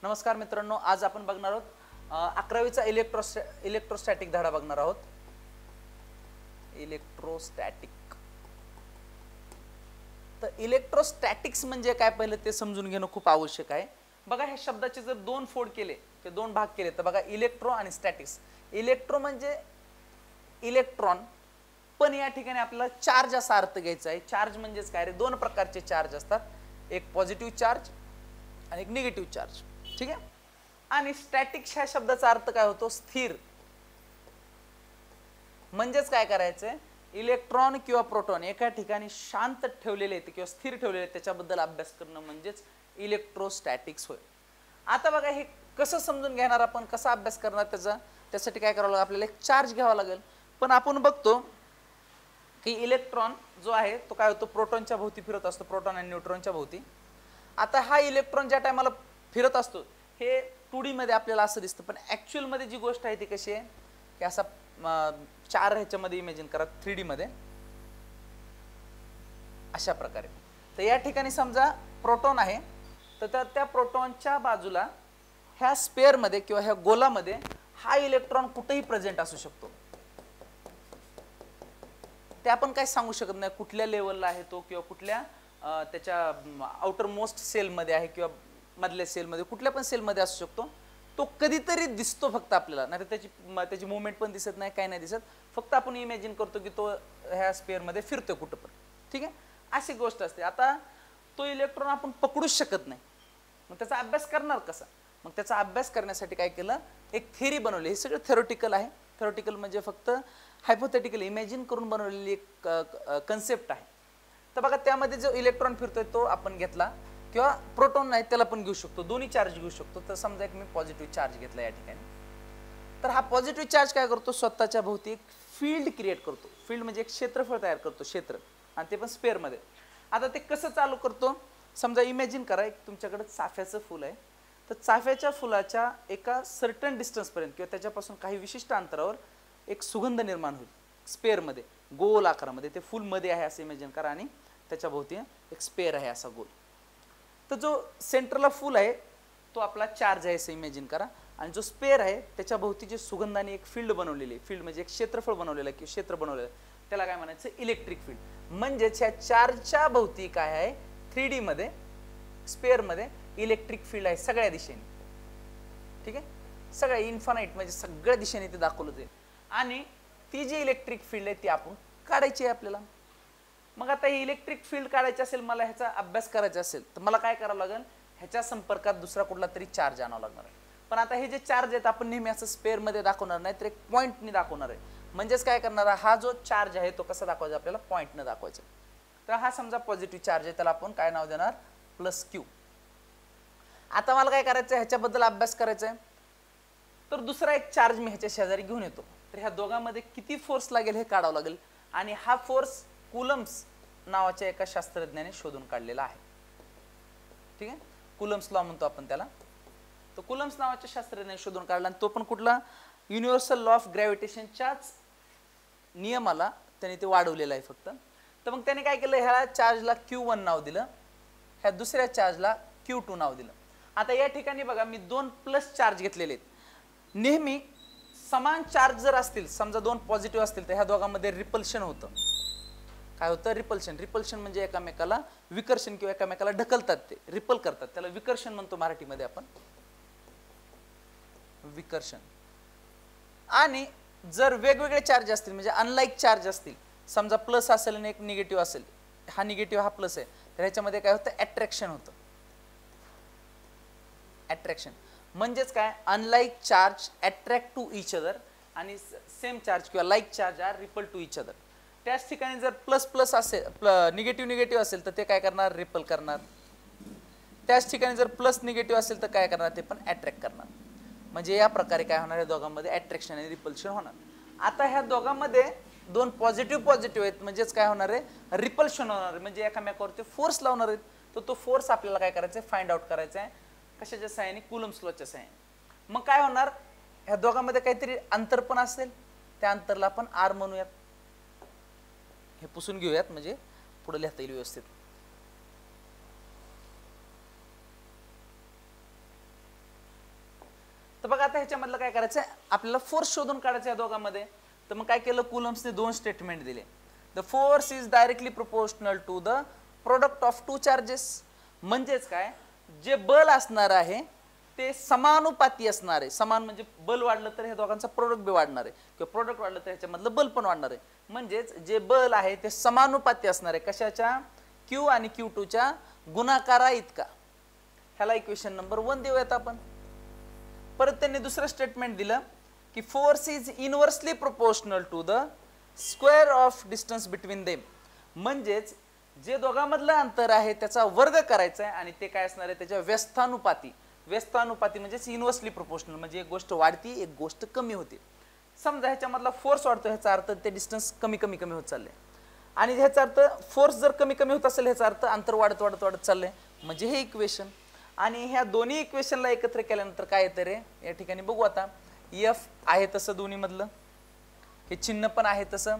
नमस्कार मित्रांनो, आज आपण बघणार आहोत 11वीचा इलेक्ट्रोस्टॅटिक धडा बघणार आहोत. इलेक्ट्रोस्टॅटिक. तर इलेक्ट्रोस्टॅटिक्स म्हणजे काय पहिलं ते समजून घेणं खूप आवश्यक आहे. बघा, ह्या शब्दाचे जर दोन फोड केले ते दोन भाग केले तर बघा इलेक्ट्रो आणि स्टॅटिक्स. इलेक्ट्रो म्हणजे इलेक्ट्रॉन, पण या ठिकाणी आपल्याला चार्ज असा अर्थ घ्यायचा आहे. चार्ज म्हणजेच काय रे, दोन प्रकारचे चार्ज असतात, एक पॉझिटिव्ह चार्ज आणि एक निगेटिव्ह चार्ज. ठीक आहे. आणि स्टॅटिक्स ह्या शब्दाचा अर्थ काय होतो, स्थिर. म्हणजेच काय करायचंय, इलेक्ट्रॉन किंवा प्रोटॉन एका ठिकाणी शांत ठेवलेले आहेत किंवा स्थिर ठेवलेले आहेत त्याच्याबद्दल अभ्यास करणं म्हणजेच इलेक्ट्रोस्टॅटिक्स होय. आता बघा, हे कसं समजून घेणार आपण, कसा अभ्यास करणार त्यासाठी काय करावं लागेल, आपल्याला एक चार्ज घ्यावा लागेल. पण आपण बघतो की इलेक्ट्रॉन जो आहे तो काय होतो, प्रोटॉनच्या भोवती फिरत असतो, प्रोटॉन आणि न्यूट्रॉनच्या भोवती. आता हा इलेक्ट्रॉन ज्या टायमाला फिरत असतो हे 2D मध्ये आपल्याला असं दिसतं, पण ऍक्च्युअल मध्ये जी गोष्ट आहे ती कशी आहे की असा चार ह्याच्यामध्ये इमॅजिन करा, 3D मध्ये अशा प्रकारे. तर या ठिकाणी समजा प्रोटॉन आहे, तर त्या प्रोटॉनच्या बाजूला ह्या स्पेअर मध्ये किंवा ह्या गोलामध्ये हा इलेक्ट्रॉन कुठेही प्रेझेंट असू शकतो. ते आपण काय सांगू शकत नाही कुठल्या लेवलला आहे तो, किंवा कुठल्या त्याच्या आउटर मोस्ट सेलमध्ये आहे किंवा मधल्या सेलमध्ये, कुठल्या पण सेलमध्ये असू शकतो. तो कधीतरी दिसतो फक्त आपल्याला, नाही त्याची मुवमेंट पण दिसत नाही, काय नाही दिसत. फक्त आपण इमॅजिन करतो की तो ह्या स्पेअरमध्ये फिरतोय कुठं पण. ठीक आहे, अशी गोष्ट असते. आता तो इलेक्ट्रॉन आपण पकडूच शकत नाही, मग त्याचा अभ्यास करणार कसा. मग त्याचा अभ्यास करण्यासाठी काय केलं, एक थिअरी बनवली. हे सगळं थेरोटिकल आहे. थेरोटिकल म्हणजे फक्त हायपोथेटिकल इमॅजिन करून बनवलेली एक कन्सेप्ट आहे. तर बघा, त्यामध्ये जो इलेक्ट्रॉन फिरतोय तो आपण घेतला, किंवा प्रोटॉन नाही त्याला पण घेऊ शकतो, दोन्ही चार्ज घेऊ शकतो. तर समजा एक मी पॉझिटिव्ह चार्ज घेतला या ठिकाणी, तर हा पॉझिटिव्ह चार्ज काय करतो, स्वतःच्या भोवती एक फील्ड क्रिएट करतो. फील्ड म्हणजे एक क्षेत्रफळ तयार करतो, क्षेत्र, आणि ते पण स्पेअरमध्ये. आता ते कसं चालू करतो, समजा इमॅजिन करा एक तुमच्याकडे चाफ्याचं फुल आहे. तर चाफ्याच्या फुलाच्या एका सर्टन डिस्टन्सपर्यंत किंवा त्याच्यापासून काही विशिष्ट अंतरावर एक सुगंध निर्माण होईल स्पेअरमध्ये, गोल आकारामध्ये. ते फुल मध्ये आहे असं इमॅजिन करा, आणि त्याच्या भोवती एक स्पेअर आहे असा गोल. तर जो सेंटरला फुल आहे तो आपला चार्ज आहे असं इमॅजिन करा, आणि जो स्पेअर आहे त्याच्या भोवती जे सुगंधाने एक फील्ड बनवलेली आहे, फील्ड म्हणजे एक क्षेत्रफळ बनवलेलं आहे किंवा क्षेत्र बनवलेलं आहे, त्याला काय म्हणायचं, इलेक्ट्रिक फील्ड. म्हणजेच ह्या चार्जच्या भोवती काय आहे, 3D मध्ये स्पेअरमध्ये इलेक्ट्रिक फील्ड आहे सगळ्या दिशेने. ठीक आहे, सगळ्या इन्फानाइट म्हणजे सगळ्या दिशेने ते दाखवलं जाईल. आणि ती जी इलेक्ट्रिक फील्ड आहे ती आपण काढायची आहे आपल्याला. मग आता ही इलेक्ट्रिक फील्ड काढायची असेल, मला ह्याचा अभ्यास करायचा असेल, तर मला काय करावं लागेल, ह्याच्या संपर्कात दुसरा कुठला तरी चार्ज आणावा लागणार आहे. पण आता हे जे चार्ज आहेत आपण नेहमी असं स्पेअरमध्ये दाखवणार नाही, तर एक पॉईंटने दाखवणार आहे. म्हणजेच काय करणार, हा जो चार्ज आहे तो कसा दाखवायचा, आपल्याला पॉईंटने दाखवायचा. तर हा समजा पॉझिटिव्ह चार्ज आहे, त्याला आपण काय नाव देणार, +Q. आता मला काय करायचं, ह्याच्याबद्दल अभ्यास करायचा आहे, तर दुसरा एक चार्ज मी ह्याच्या शेजारी घेऊन येतो. तर ह्या दोघांमध्ये किती फोर्स लागेल हे काढावं लागेल, आणि हा फोर्स कुलम्स नावाच्या एका शास्त्रज्ञाने शोधून काढलेला आहे. ठीक आहे, कुलम्स लॉ म्हणतो आपण त्याला. तो कुलम्स नावाच्या शास्त्रज्ञाने शोधून काढला, आणि तो पण कुठला, युनिव्हर्सल लॉ ऑफ ग्रॅव्हिटेशनच्याच नियमाला त्याने ते वाढवलेलं आहे फक्त. तर मग त्याने काय केलं, ह्या चार्जला Q1 नाव दिलं, ह्या दुसऱ्या चार्जला Q2 नाव दिलं. आता या ठिकाणी बघा, मी 2 प्लस चार्ज घेतलेले आहेत. नेहमी समान चार्ज जर असतील, समजा 2 पॉझिटिव्ह असतील, तर ह्या दोघांमध्ये रिपल्शन होतं. काय होतं, रिपल्शन. रिपल्शन म्हणजे एकामेकाला विकर्षण किंवा एकामेकाला ढकलतात, ते रिपल करतात, त्याला विकर्षण म्हणतो मराठीमध्ये आपण, विकर्षण. आणि जर वेगवेगळे चार्ज असतील, म्हणजे अनलाईक चार्ज असतील, समजा प्लस असेल आणि एक निगेटिव्ह असेल, हा निगेटिव्ह हा प्लस आहे, तर ह्याच्यामध्ये काय होतं, अट्रॅक्शन होतं. अट्रॅक्शन म्हणजेच काय, unlike charge attract to each other, आणि सेम चार्ज किंवा like charge are repel to each other. त्याच ठिकाणी जर प्लस प्लस असेल, निगेटिव्ह निगेटिव्ह असेल, तर ते काय करणार, रिपल करणार. त्याच ठिकाणी जर प्लस निगेटिव्ह असेल तर काय करणार, ते पण अट्रॅक्ट करणार. म्हणजे या प्रकारे काय होणार, या दोघांमध्ये अट्रॅक्शन आणि रिपल्शन होणार. आता ह्या दोघांमध्ये 2 पॉझिटिव्ह आहेत, म्हणजेच काय होणार आहे, रिपल्शन होणार आहे, म्हणजे एकामेकावरती फोर्स लावणार आहेत. तर तो फोर्स आपल्याला काय करायचा आहे, फाइंड आउट करायचा आहे. कशाच्या सहाय्याने, कुलम्स लॉच्या सहाय्याने. मग काय होणार, ह्या दोघांमध्ये काहीतरी अंतर पण असेल, त्या अंतरला आपण R म्हणूयात. हे पुसून घेऊयात म्हणजे पुढे लिहिता येईल व्यवस्थित. बघा आता ह्याच्यामधलं काय करायचं आहे, आपल्याला फोर्स शोधून काढायचं या दोघांमध्ये. तर मग काय केलं, कुलम्सने दोन स्टेटमेंट दिले. The force is directly proportional to the product of two charges. म्हणजेच काय, जे बल असणार आहे ते समानुपाती असणार आहे. समान म्हणजे बल वाढलं तर ह्या दोघांचा प्रोडक्ट बी वाढणार आहे, किंवा प्रोडक्ट वाढलं तर ह्याच्यामधलं बल पण वाढणार आहे. म्हणजेच जे बल आहे ते समानुपाती असणार आहे. कशाच्या, क्यू आणि Q2 च्या गुणाकारा इतका. ह्याला इक्वेशन नंबर 1 देऊयात आपण. परत त्यांनी दुसरं स्टेटमेंट दिलं की force is inversely proportional to the square of distance between them. म्हणजेच जे दोघांमधलं अंतर आहे त्याचा वर्ग करायचा आहे, आणि ते काय असणार आहे, त्याच्या व्यस्तानुपाती. व्यस्तानुपाती म्हणजेच इनव्हर्सली प्रोपोर्शनल, म्हणजे एक गोष्ट वाढती एक गोष्ट कमी होते. समजा ह्याच्यामधला फोर्स वाढतो, ह्याचा अर्थ ते डिस्टन्स कमी कमी कमी होत चाललंय, आणि ह्याचा अर्थ फोर्स जर कमी कमी होत असेल ह्याचा अर्थ अंतर वाढत वाढत वाढत चाललंय. म्हणजे हे इक्वेशन, आणि ह्या दोन्ही इक्वेशनला एकत्र केल्यानंतर काय येतं रे, या ठिकाणी बघू आता. एफ आहे तसं दोन्ही मधलं, हे चिन्ह पण आहे तसं,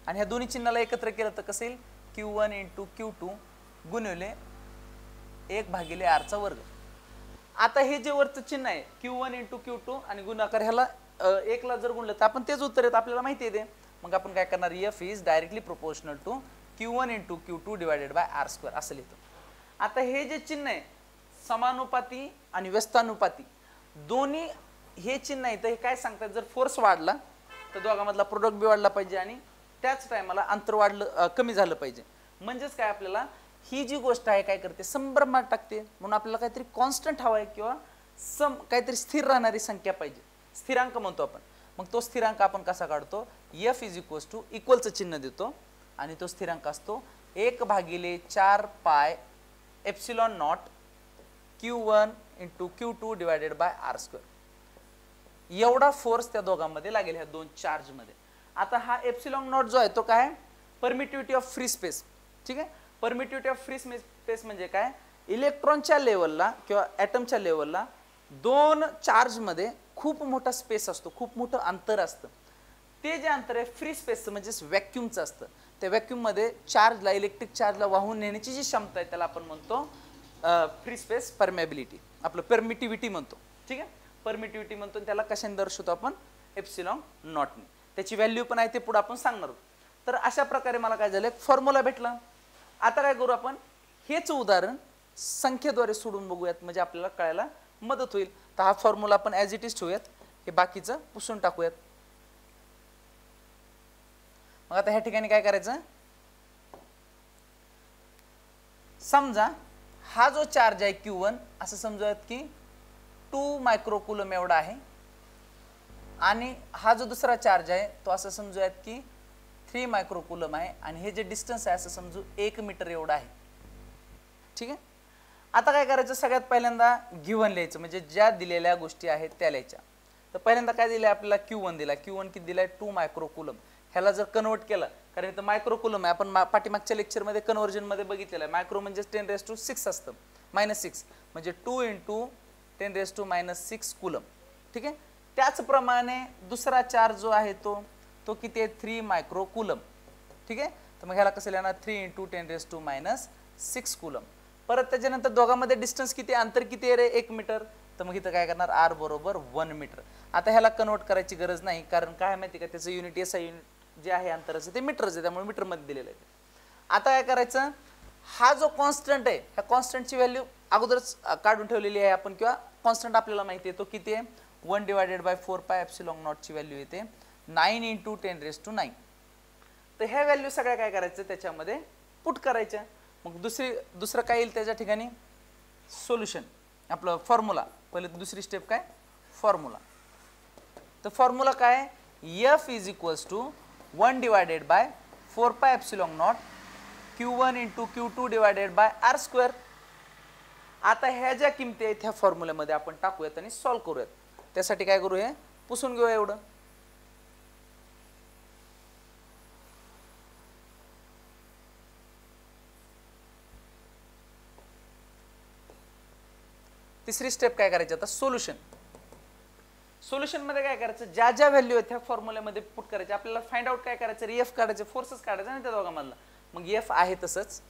आणि ह्या दोन्ही चिन्हाला एकत्र केलं तर कसं येईल, Q1 × Q2 गुणिले 1/r चा वर्ग. आता हे जे वरचं चिन्ह आहे Q1 × Q2 आणि गुणाकार ह्याला 1 ला जर गुणलं तर आपण तेच उत्तर येत, आपल्याला माहिती आहे ते. मग आपण काय करणार, F is directly proportional to Q1 × Q2 divided by r², असं लिहितो. आता हे जे चिन्ह आहे समानुपाती आणि व्यस्तानुपाती दोन्ही हे चिन्ह आहे, तर हे काय सांगतात, जर फोर्स वाढला तर दोघांमधला प्रोडक्ट बी वाढला पाहिजे, आणि त्याच टायमाला अंतर वाढलं कमी झालं पाहिजे. म्हणजेच काय, आपल्याला ही जी गोष्ट आहे काय करते, संभ्रमात टाकते. म्हणून आपल्याला काहीतरी कॉन्स्टंट हवा आहे, किंवा काहीतरी स्थिर राहणारी संख्या पाहिजे, स्थिरांक म्हणतो आपण. मग तो स्थिरांक आपण कसा काढतो, F इज इक्वलचं चिन्ह देतो, आणि तो स्थिरांक असतो 1/4 पाय epsilon naught Q1 × Q2 divided by r². एवढा फोर्स त्या दोघांमध्ये लागेल, ह्या दोन चार्ज मध्ये. आता हा एप्सिलॉन नॉट जो आहे तो काय, परमिटिव्हिटी ऑफ फ्री स्पेस. ठीक आहे, परमिटिव्हिटी ऑफ फ्री स्पेस म्हणजे काय, इलेक्ट्रॉनच्या लेवलला किंवा ॲटमच्या लेवलला दोन चार्ज मध्ये खूप मोठा स्पेस असतो, खूप मोठं अंतर असतं. ते जे अंतर आहे फ्री स्पेसचं म्हणजेच व्हॅक्यूमचं असतं. त्या व्हॅक्यूम मध्ये चार्जला, इलेक्ट्रिक चार्जला वाहून नेण्याची जी क्षमता आहे त्याला आपण म्हणतो फ्री स्पेस परमेबिलिटी, आपलं परमिटिव्हिटी म्हणतो. ठीक आहे, परमिटिव्हिटी म्हणतो, त्याला कशाने दर्शवतो आपण, एप्सिलॉन नॉटने. त्याची व्हॅल्यू पण आहे ते पुढे आपण सांगणार आहोत. तर अशा प्रकारे मला काय झालं, फॉर्म्युला भेटला. आता काय करू आपण, हेच उदाहरण संख्येद्वारे सोडून बघूयात, म्हणजे आपल्याला कळायला मदत होईल. तर हा फॉर्म्युला आपण ॲज इट इज ठेवूयात, हे बाकीचं पुसून टाकूयात. मग आता ह्या ठिकाणी काय करायचं, समजा हा जो चार्ज आहे Q1 असं समजूयात की 2 मायक्रोकुलम एवढा आहे, आणि हा जो दुसरा चार्ज आहे तो असं समजूयात की 3 मायक्रोकुलम आहे, आणि हे जे डिस्टन्स आहे असं समजू 1 मीटर एवढा आहे. ठीक आहे, आता काय करायचं, सगळ्यात पहिल्यांदा गिव्हन लिहायचं, म्हणजे ज्या दिलेल्या गोष्टी आहेत त्या लिहायच्या. तर पहिल्यांदा काय दिलं आपल्याला, Q1 दिला. Q1 किती दिलाय, 2 मायक्रोकुलम. ह्याला जर कन्वर्ट केलं, कारण इथं मायक्रोकुलम आहे, आपण पाठीमागच्या लेक्चरमध्ये कन्व्हर्जनमध्ये बघितलेलं आहे. मायक्रो म्हणजे 10⁻6 असतं, -6 म्हणजे 2 × 10⁻⁻6 कुलम. ठीक आहे, त्याचप्रमाणे दुसरा चार्ज जो आहे तो किती आहे, 3 मायक्रोकुलम. ठीक आहे, तर मग ह्याला कसं लिहिणार, 3 × 10⁻6 कुलम. परत त्याच्यानंतर दोघांमध्ये डिस्टन्स किती, अंतर किती आहे रे, 1 मीटर. तर मग इथं काय करणार, r बरोबर 1 मीटर. आता ह्याला कन्वर्ट करायची गरज नाही, कारण काय माहिती का, त्याचं युनिट SI युनिट जे आहे अंतराचं ते मीटरचं आहे, त्यामुळे मीटरमध्ये दिलेलं आहे. आता काय करायचं, हा जो कॉन्स्टंट आहे ह्या कॉन्स्टंटची व्हॅल्यू अगोदरच काढून ठेवलेली आहे आपण, किंवा कॉन्स्टंट आपल्याला माहिती आहे तो किती आहे, 1/4 पाय एप्सिलॉन नॉटची व्हॅल्यू येते 9 × 10⁹. तर ह्या व्हॅल्यू सगळ्या काय करायचं, त्याच्यामध्ये पुट करायच्या. मग दुसरं काय येईल त्याच्या ठिकाणी, सोल्युशन, आपलं फॉर्म्युला. पहिले दुसरी स्टेप काय, फॉर्म्युला. तर फॉर्म्युला काय, F इज इक्वल्स टू 1/4 पाय epsilon naught Q1 × Q2 divided by r². आता ह्या ज्या किमती आहेत ह्या फॉर्म्युल्यामध्ये आपण टाकूयात आणि सॉल्व्ह करूयात. त्यासाठी काय करू, हे पुसून घेऊया एवढं. तिसरी स्टेप काय करायची, आता सोल्युशन. सोल्युशन मध्ये काय करायचं, ज्या ज्या व्हॅल्यू आहेत त्या फॉर्म्युल्यामध्ये पुट करायचे. आपल्याला फाइंड आउट काय करायचं, F काढायचे, फोर्सेस काढायचे आणि त्या दोघांमधला. मग F आहे तसंच.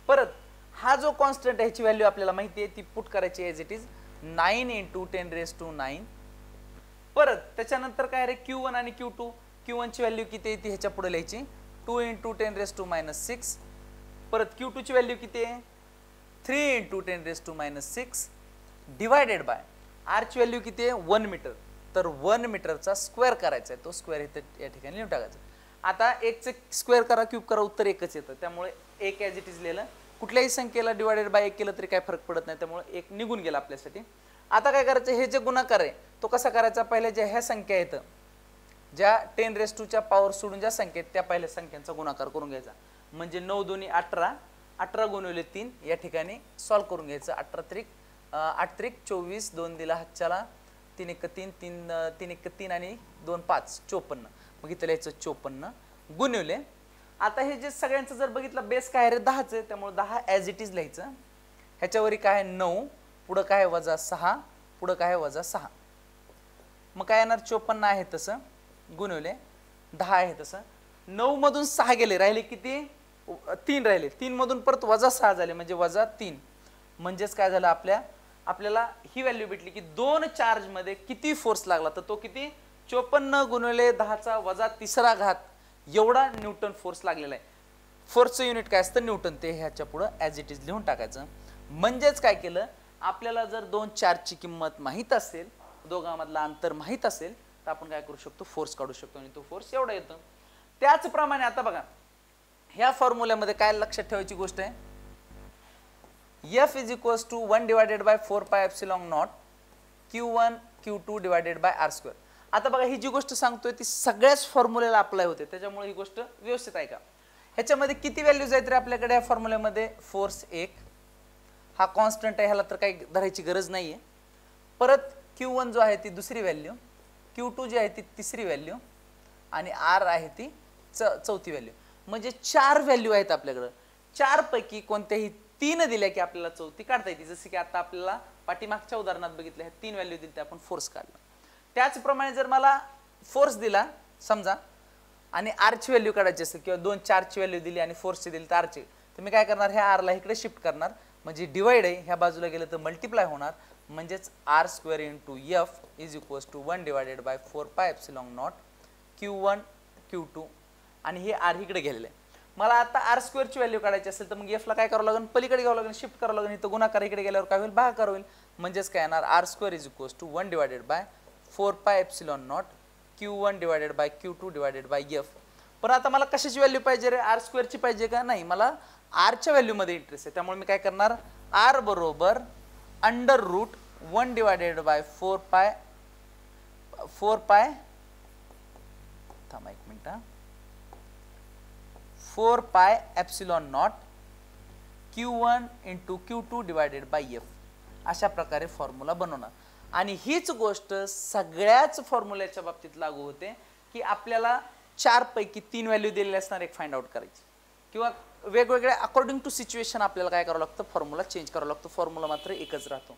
परत हा जो कॉन्स्टंट आहे ह्याची व्हॅल्यू आपल्याला माहिती आहे, ती पुट करायची ॲज इट इज. 9 इंटू 10⁻⁹. परत त्याच्यानंतर काय रे Q1 आणि Q2. Q1 ची व्हॅल्यू किती आहे ती ह्याच्या पुढे लिहायची 2 इंटू 10⁻⁻6. परत Q2 ची व्हॅल्यू किती आहे 3 इंटू 10⁻⁶ डिवायडेड बाय R ची व्हॅल्यू किती आहे 1 मीटर. तर 1 मीटरचा स्क्वेअर करायचा आहे, तो स्क्वेअर इथे या ठिकाणी लिहून टाकायचा. आता 1चे स्क्वेअर करा क्यूब करा उत्तर एकच येतं, त्यामुळे 1 ॲज इट इज लिहिलं. कुठल्याही संख्येला डिवायडेड बाय 1 केलं तरी काय फरक पडत नाही, त्यामुळे 1 निघून गेला आपल्यासाठी. आता काय करायचं, हे जे गुणाकार आहे तो कसा करायचा, पहिले ज्या ह्या संख्या आहेत ज्या 10⁻⁴ पॉवर सोडून ज्या संख्या आहेत त्या पहिल्या संख्यांचा गुणाकार करून घ्यायचा. म्हणजे 9 दोन्ही 18, 18 गुणिले 3 या ठिकाणी सॉल्व करून घ्यायचं. 8 त्रिक 24, 2 दिला हातच्याला, 3 एक 3, 3 एक 3 आणि 2 5 54. मग इथं लिहायचं 54 गुणिले. आता हे जे सगळ्यांचं जर बघितलं बेस काय रे 10च आहे, त्यामुळे 10 ॲज इट इज लिहायचं. ह्याच्यावरी काय आहे 9, पुढं काय वजा 6, पुढं काय वजा 6. मग काय येणार 54 आहे तसं गुणिले 10 आहे तसं. 9 मधून 6 गेले, राहिले किती 3 राहिले, 3 मधून परत वजा 6 झाले म्हणजे वजा 3. म्हणजेच काय झालं आपल्याला ही व्हॅल्यू भेटली की 2 चार्ज मध्ये किती फोर्स लागला, तर तो किती 54 गुणिले 10चा वजा 3रा घात एवढा न्यूटन फोर्स लागलेला आहे. फोर्सचं युनिट काय असतं न्यूटन, ते ह्याच्या पुढं ॲज इट इज लिहून टाकायचं. म्हणजेच काय केलं, आपल्याला जर 2 चार्जची किंमत माहीत असेल, दोघांमधला अंतर माहीत असेल, तर आपण काय करू शकतो फोर्स काढू शकतो आणि तो फोर्स एवढा येतो. त्याचप्रमाणे आता बघा ह्या फॉर्म्युल्यामध्ये काय लक्षात ठेवायची गोष्ट आहे, F is equals to 1 divided by 4 pi epsilon naught Q1 Q2 divided by R square. आता बघा ही जी गोष्ट सांगतोय ती सगळ्याच फॉर्म्युल्याला अप्लाय होते, त्याच्यामुळे ही गोष्ट व्यवस्थित आहे का. ह्याच्यामध्ये किती व्हॅल्यूज आहेत रे आपल्याकडे या फॉर्म्युल्यामध्ये, फोर्स 1 हा कॉन्स्टंट आहे, ह्याला तर काही धरायची गरज नाहीये. परत Q1 जो आहे ती दुसरी व्हॅल्यू, Q2 जी आहे ती तिसरी व्हॅल्यू आणि R आहे ती चौथी व्हॅल्यू. म्हणजे 4 व्हॅल्यू आहेत आपल्याकडे. 4 पैकी कोणत्याही 3 दिल्या की आपल्याला चौथी काढता येते. जसे की आता आपल्याला पाठीमागच्या उदाहरणात बघितलं, ह्या 3 व्हॅल्यू दिली ते आपण फोर्स काढला. त्याचप्रमाणे जर मला फोर्स दिला समजा आणि R ची व्हॅल्यू काढायची असेल किंवा 2 4 ची व्हॅल्यू दिली आणि फोर्सची दिली तर R ची, तर मी काय करणार, ह्या R ला इकडे शिफ्ट करणार. म्हणजे डिवाइड आहे, ह्या बाजूला गेलं तर मल्टिप्लाय होणार. म्हणजेच R square into F is equals to 1 divided by 4 pi epsilon naught Q1 Q2 आणि हे R इकडे गेलेलं आहे. मला आता R स्क्वेअर ची व्हॅल्यू काढायची असेल तर मग F ला काय करावं लागेल, पलीकडे घ्यावं लागेल, शिफ्ट करावं लागेल. इथं गुणाकार इकडे गेल्यावर काय होईल, भागाकार होईल. म्हणजेच काय येणार R square is equals to 1 divided by 4 pi epsilon naught Q1 divided by Q2 divided by F. पण आता मला कशाची व्हॅल्यू पाहिजे रे, R स्क्वेअर ची पाहिजे का, नाही मला R च्या व्हॅल्यू मध्ये इंटरेस्ट आहे. त्यामुळे मी काय करणार, R बरोबर अंडर रूट 1 डिवायडेड बाय 4 पाय थांबा एक minute, 4 pi epsilon naught Q1 into Q2 divided by F. अशा प्रकारे फॉर्म्युला बनवणार. आणि हीच गोष्ट सगळ्याच फॉर्म्युल्याच्या बाबतीत लागू होते की आपल्याला 4 पैकी 3 व्हॅल्यू दिलेले असणार, एक फाइंड आउट करायची किंवा वेगवेगळ्या अकॉर्डिंग टू सिच्युएशन आपल्याला काय करावं लागतं, फॉर्म्युला चेंज करावं लागतं. फॉर्म्युला मात्र एकच राहतो.